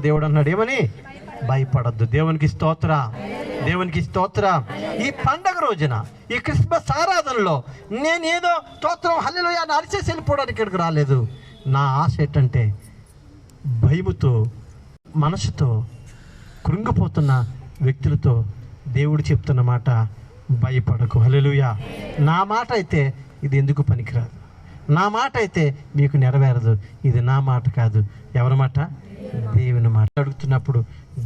దేవుడు అన్నాడు ఏమని? భయపడద్దు. దేవునికి స్తోత్ర, దేవునికి స్తోత్ర. ఈ పండగ రోజున, ఈ క్రిస్మస్ ఆరాధనలో నేనేదో స్తోత్రం హల్లెలూయా అని అరిచేసి వెళ్ళిపోవడానికి ఇక్కడికి రాలేదు. నా ఆశ ఏంటంటే భయముతో మనసుతో కృంగిపోతున్న వ్యక్తులతో దేవుడు చెప్తున్న మాట, భయపడకు. హల్లెలూయా. నా మాట అయితే ఇది ఎందుకు పనికిరాదు, నా మాట అయితే మీకు నెరవేరదు. ఇది నా మాట కాదు, ఎవరి మాట? దేవుని మాట. అడుగుతున్నప్పుడు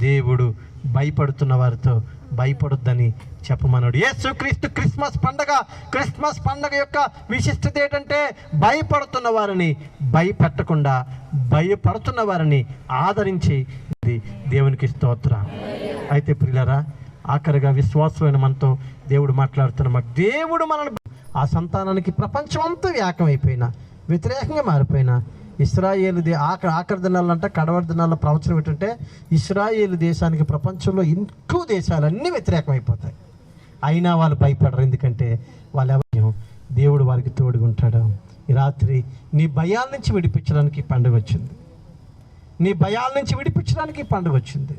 దేవుడు భయపడుతున్న వారితో భయపడొద్దని చెప్పమన్నాడు. యేసుక్రీస్తు క్రిస్మస్ పండగ యొక్క విశిష్టత ఏంటంటే భయపడుతున్న వారిని భయపెట్టకుండా భయపడుతున్న వారిని ఆదరించి దేవునికి స్తోత్ర. అయితే ప్రియులారా, ఆఖరిగా విశ్వాసమైన మనతో దేవుడు మాట్లాడుతున్న మాట, దేవుడు మనల్ని ఆ సంతానానికి ప్రపంచం అంతా ఏకమైపోయినా, వ్యతిరేకంగా మారిపోయినా, ఇశ్రాయేలు ఆఖరి దినాలంటే కడవరి దినాల్లో ప్రవచనం ఏంటంటే ఇశ్రాయేలు దేశానికి ప్రపంచంలో ఎక్కువ దేశాలన్నీ వ్యతిరేకమైపోతాయి. అయినా వాళ్ళు భయపడరు, ఎందుకంటే వాళ్ళు ఎవరు? దేవుడు వారికి తోడుగా ఉంటాడు. ఈ రాత్రి నీ భయాల నుంచి విడిపించడానికి పండుగ వచ్చింది, నీ భయాల నుంచి విడిపించడానికి పండుగ వచ్చింది,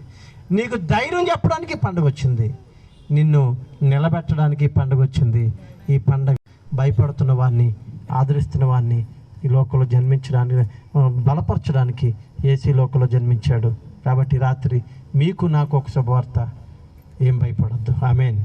నీకు ధైర్యం చెప్పడానికి పండుగ వచ్చింది, నిన్ను నిలబెట్టడానికి పండుగ వచ్చింది. ఈ పండుగ భయపడుతున్న వారిని, ఆదరిస్తున్న వారిని ఈ లోకంలో జన్మించడానికి, బలపరచడానికి యేసు లోకంలో జన్మించాడు. కాబట్టి రాత్రి మీకు నాకు ఒక శుభవార్త, ఏం భయపడొద్దు. ఆమేన్.